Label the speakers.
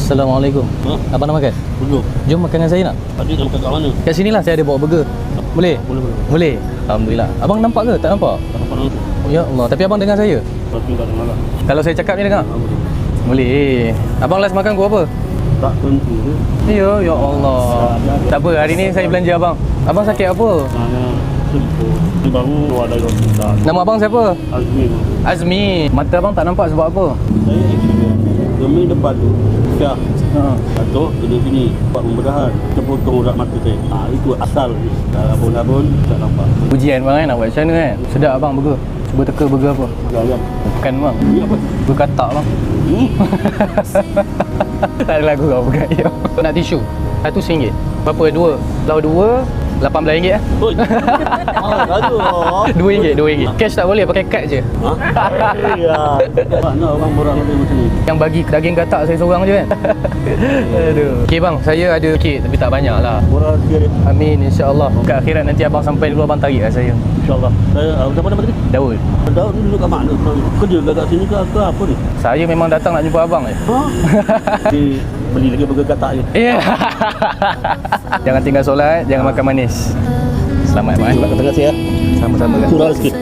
Speaker 1: Assalamualaikum. Abang nak makan?
Speaker 2: Burger.
Speaker 1: Jom makan dengan saya nak?
Speaker 2: Tadi nak makan kat mana?
Speaker 1: Kat sini lah saya ada bawa burger. Boleh?
Speaker 2: Boleh.
Speaker 1: Boleh? Alhamdulillah. Abang nampak ke? Tak nampak?
Speaker 2: Tak nampak langsung.
Speaker 1: Oh, ya Allah. Tapi abang dengar saya?
Speaker 2: Tapi tak dengar lah.
Speaker 1: Kalau saya cakap ni dengar? Boleh. Abang last makan gua apa?
Speaker 2: Tak tentu je.
Speaker 1: Ya, ya Allah. Tak apa, hari ni saya belanja abang. Abang sakit apa?
Speaker 2: Hanya seliput. Dia baru ada hospital.
Speaker 1: Nama abang siapa?
Speaker 2: Azmi tu.
Speaker 1: Azmi. Mata abang tak nampak sebab apa?
Speaker 2: Saya accident. Demi depan tu. Syah.
Speaker 1: Ha.
Speaker 2: Jatuh kena sini. Buat pembedahan. Kita potong urat mata saya. Itu asal. Dah labun-labun tak nampak.
Speaker 1: Ujian bang kan nak buat macam mana kan? Sedap abang burger. Cuba teka burger apa?
Speaker 2: Ayam.
Speaker 1: Bukan bang.
Speaker 2: Ini apa?
Speaker 1: Burger katak bang. Tak ada lagu kau bukan ayam. Nak tisu? Satu RM1. Berapa? Dua? Kalau dua, RM18 lah.
Speaker 2: Oi. Aduh.
Speaker 1: RM2. Cash tak boleh, pakai kad je.
Speaker 2: Ha? Ya. Mana orang murah lebih macam ni?
Speaker 1: Yang bagi daging katak saya seorang je kan. Aduh. Okey bang, saya ada sikit tapi tak banyak lah.
Speaker 2: Murah sikit dia.
Speaker 1: Amin, insya-Allah. Kat akhirat nanti abang sampai dulu abang tarik lah saya.
Speaker 2: InsyaAllah. Saya, siapa nama tadi?
Speaker 1: Daud.
Speaker 2: Daud ni duduk kat mana? Kerja kat sini ke apa ni?
Speaker 1: Saya memang datang nak jumpa abang je.
Speaker 2: Ha? Dia beli lagi burger katak je.
Speaker 1: Ya. Jangan tinggal solat, jangan makan manis. Selamat bang.
Speaker 2: Terima kasih ya.
Speaker 1: Sama-sama kan.
Speaker 2: Kurang sikit.